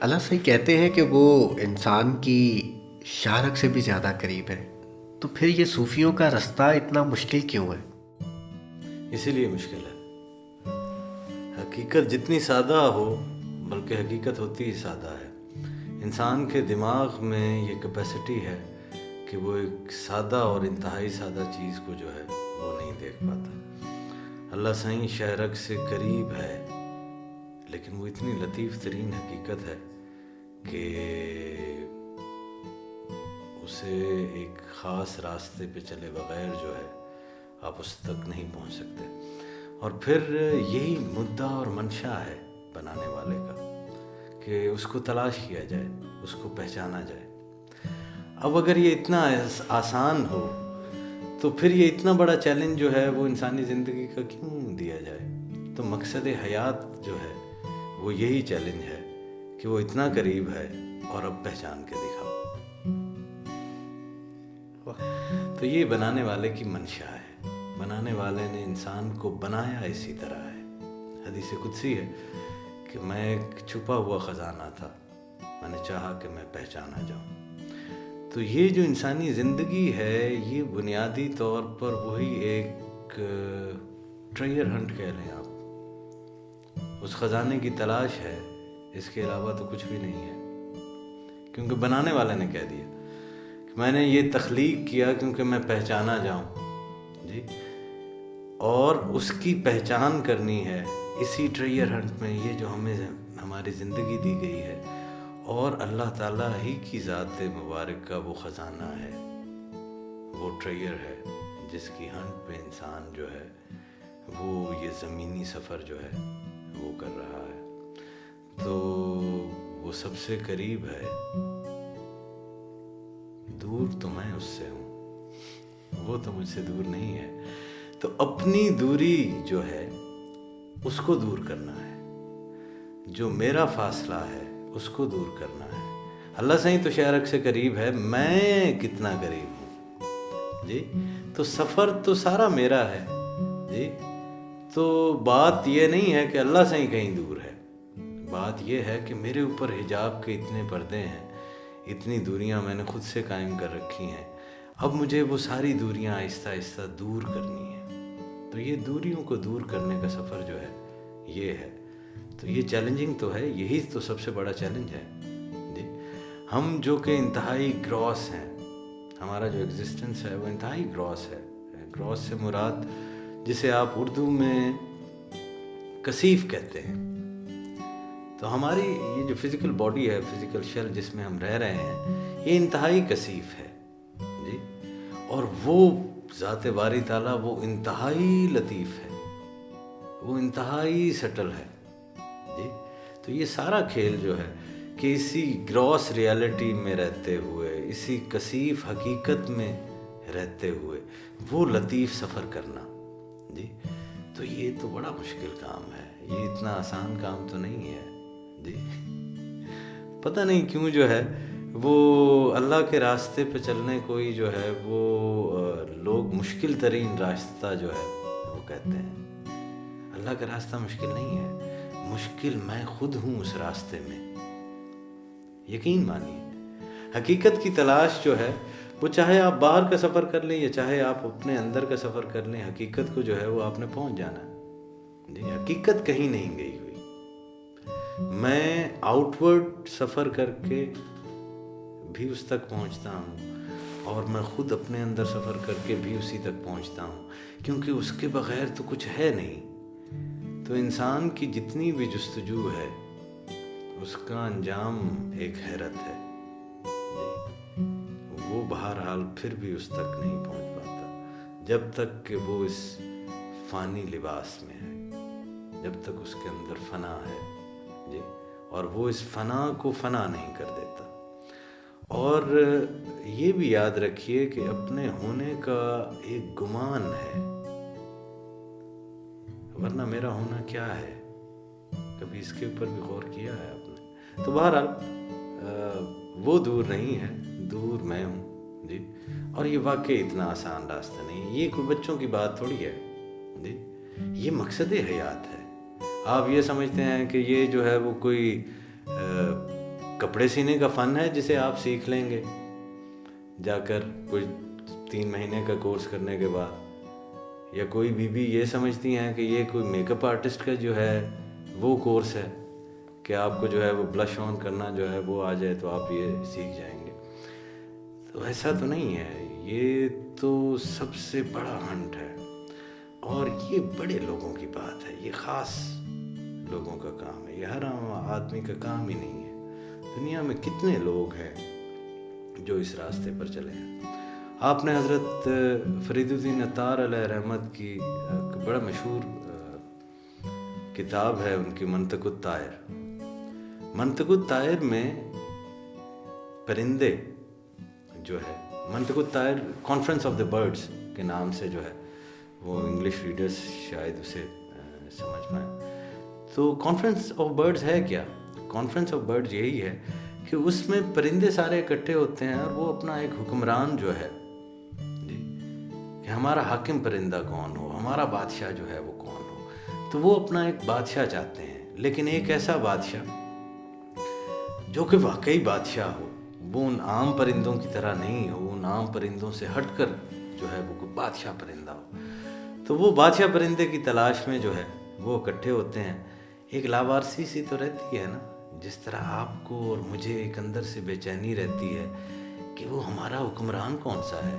اللہ صحیح کہتے ہیں کہ وہ انسان کی شارک سے بھی زیادہ قریب ہے، تو پھر یہ صوفیوں کا رستہ اتنا مشکل کیوں ہے؟ اسی لیے مشکل ہے۔ حقیقت جتنی سادہ ہو، بلکہ حقیقت ہوتی ہی سادہ ہے۔ انسان کے دماغ میں یہ کیپیسٹی ہے کہ وہ ایک سادہ اور انتہائی سادہ چیز کو جو ہے وہ نہیں دیکھ پاتا۔ اللہ سائیں شہرک سے قریب ہے، لیکن وہ اتنی لطیف ترین حقیقت ہے کہ اسے ایک خاص راستے پہ چلے بغیر جو ہے آپ اس تک نہیں پہنچ سکتے۔ اور پھر یہی مدعا اور منشا ہے بنانے والے کا کہ اس کو تلاش کیا جائے، اس کو پہچانا جائے۔ اب اگر یہ اتنا آسان ہو تو پھر یہ اتنا بڑا چیلنج جو ہے وہ انسانی زندگی کا کیوں دیا جائے؟ تو مقصد حیات جو ہے وہ یہی چیلنج ہے کہ وہ اتنا قریب ہے اور اب پہچان کے دکھاؤ۔ تو یہ بنانے والے کی منشا ہے، بنانے والے نے انسان کو بنایا اسی طرح ہے۔ حدیث قدسی ہے کہ میں ایک چھپا ہوا خزانہ تھا، میں نے چاہا کہ میں پہچانا جاؤں۔ تو یہ جو انسانی زندگی ہے یہ بنیادی طور پر وہی ایک ٹریجر ہنٹ کہہ لیں آپ، اس خزانے کی تلاش ہے، اس کے علاوہ تو کچھ بھی نہیں ہے۔ کیونکہ بنانے والے نے کہہ دیا کہ میں نے یہ تخلیق کیا کیونکہ میں پہچانا جاؤں جی، اور اس کی پہچان کرنی ہے اسی ٹریجر ہنٹ میں، یہ جو ہمیں ہماری زندگی دی گئی ہے، اور اللہ تعالیٰ ہی کی ذات مبارک کا وہ خزانہ ہے، وہ ٹریجر ہے جس کی ہنٹ پہ انسان جو ہے وہ یہ زمینی سفر جو ہے وہ کر رہا ہے۔ تو وہ سب سے قریب ہے، دور تو میں اس سے ہوں، وہ تو مجھ سے دور نہیں ہے۔ تو اپنی دوری جو ہے اس کو دور کرنا ہے، جو میرا فاصلہ ہے اس کو دور کرنا ہے۔ اللہ سائیں تو شہرک سے قریب ہے، میں کتنا قریب ہوں جی؟ تو سفر تو سارا میرا ہے جی۔ تو بات یہ نہیں ہے کہ اللہ سائیں کہیں دور ہے، بات یہ ہے کہ میرے اوپر حجاب کے اتنے پردے ہیں، اتنی دوریاں میں نے خود سے قائم کر رکھی ہیں، اب مجھے وہ ساری دوریاں آہستہ آہستہ دور کرنی ہیں۔ تو یہ دوریوں کو دور کرنے کا سفر جو ہے یہ ہے۔ تو یہ چیلنجنگ تو ہے، یہی تو سب سے بڑا چیلنج ہے جی۔ ہم جو کہ انتہائی گراس ہیں، ہمارا جو ایگزسٹنس ہے وہ انتہائی گراس ہے۔ گراس سے مراد جسے آپ اردو میں کثیف کہتے ہیں۔ تو ہماری یہ جو فزیکل باڈی ہے، فزیکل شیل جس میں ہم رہ رہے ہیں، یہ انتہائی کثیف ہے جی، اور وہ ذات باری تعالیٰ وہ انتہائی لطیف ہے، وہ انتہائی سٹل ہے جی۔ تو یہ سارا کھیل جو ہے کہ اسی گراس ریالٹی میں رہتے ہوئے، اسی کثیف حقیقت میں رہتے ہوئے وہ لطیف سفر کرنا جی، تو یہ تو بڑا مشکل کام ہے، یہ اتنا آسان کام تو نہیں ہے جی۔ پتہ نہیں کیوں جو ہے وہ اللہ کے راستے پہ چلنے کوئی جو ہے وہ لوگ مشکل ترین راستہ جو ہے وہ کہتے ہیں۔ اللہ کا راستہ مشکل نہیں ہے، مشکل میں خود ہوں اس راستے میں، یقین مانیے۔ حقیقت کی تلاش جو ہے وہ چاہے آپ باہر کا سفر کر لیں یا چاہے آپ اپنے اندر کا سفر کر لیں، حقیقت کو جو ہے وہ آپ نے پہنچ جانا ہے جی۔ حقیقت کہیں نہیں گئی ہوئی، میں آؤٹ ورڈ سفر کر کے بھی اس تک پہنچتا ہوں، اور میں خود اپنے اندر سفر کر کے بھی اسی تک پہنچتا ہوں، کیونکہ اس کے بغیر تو کچھ ہے نہیں۔ تو انسان کی جتنی بھی جستجو ہے اس کا انجام ایک حیرت ہے جی۔ وہ بہرحال پھر بھی اس تک نہیں پہنچ پاتا جب تک کہ وہ اس فانی لباس میں ہے، جب تک اس کے اندر فنا ہے جی، اور وہ اس فنا کو فنا نہیں کر دیتا۔ اور یہ بھی یاد رکھیے کہ اپنے ہونے کا ایک گمان ہے، ورنہ میرا ہونا کیا ہے؟ کبھی اس کے اوپر بھی غور کیا ہے آپ نے؟ تو بہرحال وہ دور نہیں ہے، دور میں ہوں جی۔ اور یہ واقعی اتنا آسان راستہ نہیں ہے، یہ کوئی بچوں کی بات تھوڑی ہے جی، یہ مقصد حیات ہے۔ آپ یہ سمجھتے ہیں کہ یہ جو ہے وہ کوئی کپڑے سینے کا فن ہے جسے آپ سیکھ لیں گے جا کر کچھ 3 مہینے کا کورس کرنے کے بعد، یا کوئی بیوی یہ سمجھتی ہیں کہ یہ کوئی میک اپ آرٹسٹ کا جو ہے وہ کورس ہے کہ آپ کو جو ہے وہ بلش آن کرنا جو ہے وہ آ جائے تو آپ یہ سیکھ جائیں گے. تو ایسا تو نہیں ہے. یہ تو سب سے بڑا ہنٹ ہے، اور یہ بڑے لوگوں کی بات ہے، یہ خاص لوگوں کا کام ہے، یہ ہر عام آدمی کا کام ہی نہیں ہے. دنیا میں کتنے لوگ ہیں جو اس راستے پر چلے ہیں. آپ نے حضرت فرید الدین عطار علیہ رحمت کی ایک بڑا مشہور کتاب ہے ان کی منطق الطائر. منطق الطائر میں پرندے جو ہے، منطق الطائر کانفرنس آف دا برڈز کے نام سے جو ہے، وہ انگلش ریڈرز شاید اسے سمجھ پائیں. تو کانفرنس آف برڈز ہے کیا؟ کانفرنس آف برڈز یہی ہے کہ اس میں پرندے سارے اکٹھے ہوتے ہیں اور وہ اپنا ایک حکمران جو ہے جی، کہ ہمارا حاکم پرندہ کون ہو، ہمارا بادشاہ جو ہے وہ کون ہو. تو وہ اپنا ایک بادشاہ چاہتے ہیں، لیکن ایک ایسا بادشاہ جو کہ واقعی بادشاہ ہو، وہ ان عام پرندوں کی طرح نہیں ہو، ان عام پرندوں سے ہٹ کر جو ہے وہ کوئی بادشاہ پرندہ ہو. تو وہ بادشاہ پرندے کی تلاش میں جو ہے وہ اکٹھے ہوتے ہیں. ایک لاوارسی سی تو رہتی ہے نا، جس طرح آپ کو اور مجھے ایک اندر سے بے چینی رہتی ہے کہ وہ ہمارا حکمران کون سا ہے.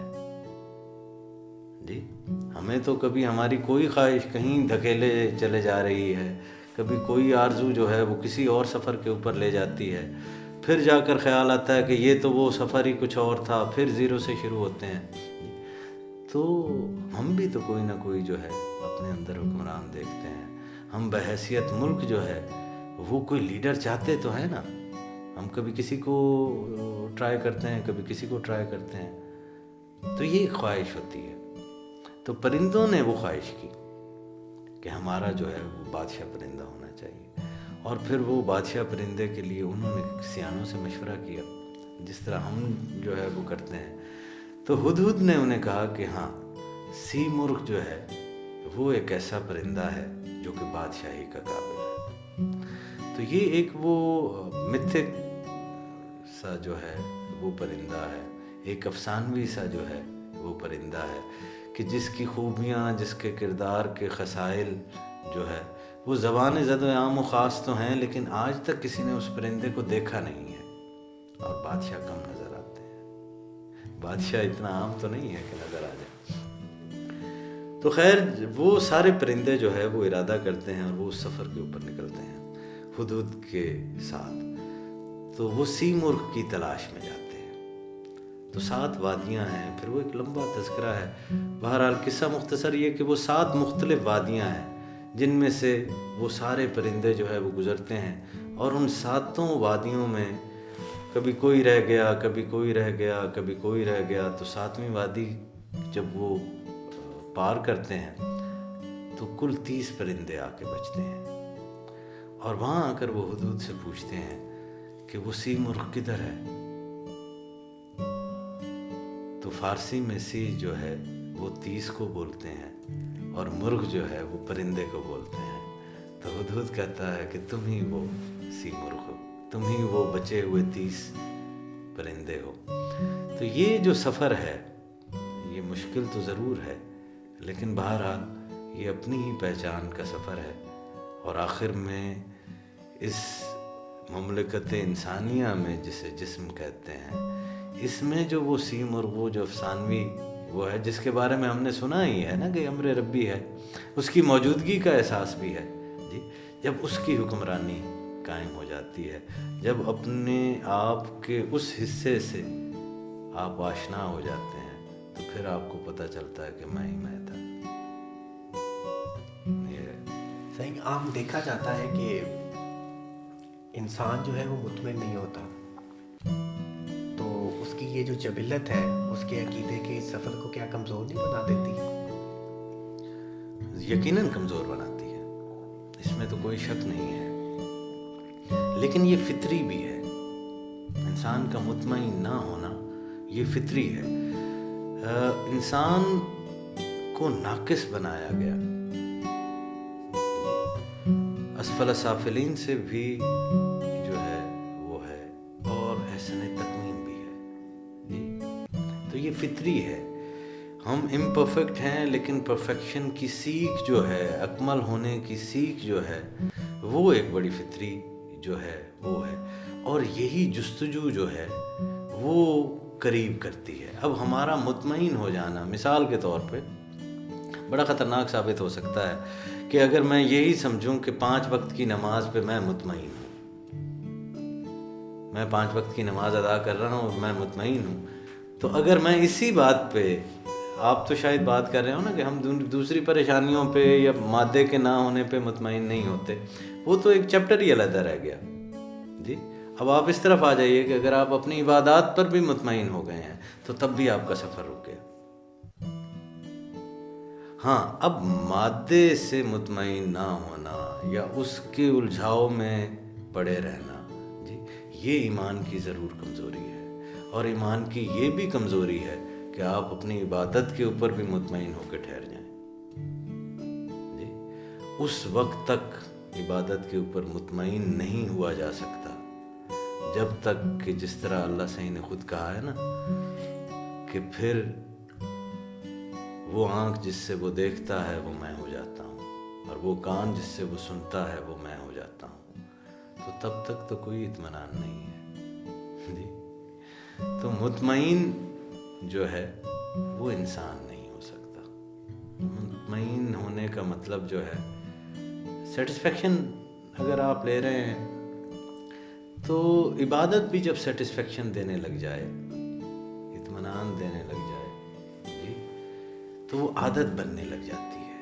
جی، ہمیں تو کبھی ہماری کوئی خواہش کہیں دھکیلے چلے جا رہی ہے، کبھی کوئی آرزو جو ہے وہ کسی اور سفر کے اوپر لے جاتی ہے، پھر جا کر خیال آتا ہے کہ یہ تو وہ سفر ہی کچھ اور تھا، پھر زیرو سے شروع ہوتے ہیں. تو ہم بھی تو کوئی نہ کوئی جو ہے اپنے اندر حکمران دیکھتے ہیں. ہم بحیثیت ملک جو ہے وہ کوئی لیڈر چاہتے تو ہے نا. ہم کبھی کسی کو ٹرائی کرتے ہیں، کبھی کسی کو ٹرائی کرتے ہیں. تو یہ ایک خواہش ہوتی ہے. تو پرندوں نے وہ خواہش کی کہ ہمارا جو ہے وہ بادشاہ پرندہ ہونا چاہیے، اور پھر وہ بادشاہ پرندے کے لیے انہوں نے سیانوں سے مشورہ کیا، جس طرح ہم جو ہے وہ کرتے ہیں. تو ہدہد نے انہیں کہا کہ ہاں، سی مرغ جو ہے وہ ایک ایسا پرندہ ہے جو کہ بادشاہی کا قابل ہے. تو یہ ایک وہ متھک سا جو ہے وہ پرندہ ہے، ایک افسانوی سا جو ہے وہ پرندہ ہے کہ جس کی خوبیاں، جس کے کردار کے خصائل جو ہے وہ زبان زد و عام و خاص تو ہیں، لیکن آج تک کسی نے اس پرندے کو دیکھا نہیں ہے. اور بادشاہ کم نظر آتے ہیں، بادشاہ اتنا عام تو نہیں ہے کہ نظر آ جائے. تو خیر، وہ سارے پرندے جو ہے وہ ارادہ کرتے ہیں اور وہ اس سفر کے اوپر نکلتے ہیں ہدہد کے ساتھ. تو وہ سی مرغ کی تلاش میں جاتے ہیں. تو 7 وادیاں ہیں، پھر وہ ایک لمبا تذکرہ ہے. بہرحال قصہ مختصر یہ کہ وہ 7 مختلف وادیاں ہیں جن میں سے وہ سارے پرندے جو ہے وہ گزرتے ہیں، اور ان 7 وادیوں میں کبھی کوئی رہ گیا، کبھی کوئی رہ گیا، کبھی کوئی رہ گیا. تو 7ویں وادی جب وہ پار کرتے ہیں تو کل 30 پرندے آ کے بچتے ہیں، اور وہاں آ کر وہ ہدہد سے پوچھتے ہیں کہ وہ سی مرغ کدھر ہے. تو فارسی میں سی جو ہے وہ 30 کو بولتے ہیں اور مرغ جو ہے وہ پرندے کو بولتے ہیں. تو ہدہد کہتا ہے کہ تم ہی وہ سی مرغ ہو، تم ہی وہ بچے ہوئے 30 پرندے ہو. تو یہ جو سفر ہے یہ مشکل تو ضرور ہے، لیکن بہرحال یہ اپنی ہی پہچان کا سفر ہے. اور آخر میں اس مملکت انسانیہ میں، جسے جسم کہتے ہیں، اس میں جو وہ سی مرغ، وہ جو افسانوی وہ ہے جس کے بارے میں ہم نے سنا ہی ہے نا کہ امر ربی ہے، اس کی موجودگی کا احساس بھی ہے جی. جب اس کی حکمرانی قائم ہو جاتی ہے، جب اپنے آپ کے اس حصے سے آپ آشنا ہو جاتے ہیں، تو پھر آپ کو پتہ چلتا ہے کہ میں ہی میں تھا. صحیح. عام دیکھا جاتا ہے کہ انسان جو ہے وہ مطمئن نہیں ہوتا، تو اس کی یہ جو جبلت ہے اس کے عقیدے کے اس سفر کو کیا کمزور نہیں بنا دیتی؟ یقیناً کمزور بناتی ہے، اس میں تو کوئی شک نہیں ہے. لیکن یہ فطری بھی ہے، انسان کا مطمئن نہ ہونا یہ فطری ہے. انسان کو ناقص بنایا گیا. اسفل سافلین سے بھی جو ہے وہ ہے فطری ہے. ہم امپرفیکٹ ہیں لیکن پرفیکشن کی سیکھ جو ہے, اکمل ہونے کی سیکھ جو ہے, وہ ایک بڑی فطری جو ہے وہ ہے. اور یہی جستجو جو ہے وہ قریب کرتی ہے. اب ہمارا مطمئن ہو جانا مثال کے طور پہ بڑا خطرناک ثابت ہو سکتا ہے کہ اگر میں یہی سمجھوں کہ 5 وقت کی نماز پہ میں مطمئن ہوں, میں 5 وقت کی نماز ادا کر رہا ہوں, میں مطمئن ہوں, تو اگر میں اسی بات پہ, آپ تو شاید بات کر رہے ہو نا کہ ہم دوسری پریشانیوں پہ یا مادے کے نہ ہونے پہ مطمئن نہیں ہوتے, وہ تو ایک چیپٹر ہی علیحدہ رہ گیا جی. اب آپ اس طرف آ جائیے کہ اگر آپ اپنی عبادات پر بھی مطمئن ہو گئے ہیں تو تب بھی آپ کا سفر رک گیا. ہاں, اب مادے سے مطمئن نہ ہونا یا اس کے الجھاؤ میں پڑے رہنا جی, یہ ایمان کی ضرور کمزوری ہے. اور ایمان کی یہ بھی کمزوری ہے کہ آپ اپنی عبادت کے اوپر بھی مطمئن ہو کے ٹھہر جائیں جی. اس وقت تک عبادت کے اوپر مطمئن نہیں ہوا جا سکتا جب تک کہ جس طرح اللہ صحیح نے خود کہا ہے نا کہ پھر وہ آنکھ جس سے وہ دیکھتا ہے وہ میں ہو جاتا ہوں, اور وہ کان جس سے وہ سنتا ہے وہ میں ہو جاتا ہوں. تو تب تک تو کوئی اطمینان نہیں ہے جی. تو مطمئن جو ہے وہ انسان نہیں ہو سکتا. مطمئن ہونے کا مطلب جو ہے سیٹسفیکشن اگر آپ لے رہے ہیں تو عبادت بھی جب سیٹسفیکشن دینے لگ جائے, اطمینان دینے لگ جائے جی, تو وہ عادت بننے لگ جاتی ہے.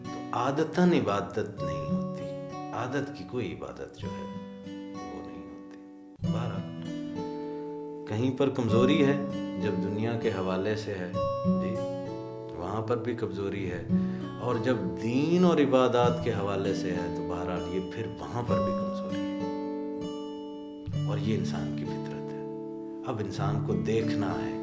تو عادتاً عبادت نہیں ہوتی, عادت کی کوئی عبادت جو ہے وہ نہیں ہوتی. بہرحال کہیں پر کمزوری ہے جب دنیا کے حوالے سے ہے جی, وہاں پر بھی کمزوری ہے, اور جب دین اور عبادات کے حوالے سے ہے تو بہرحال یہ پھر وہاں پر بھی کمزوری ہے. اور یہ انسان کی فطرت ہے. اب انسان کو دیکھنا ہے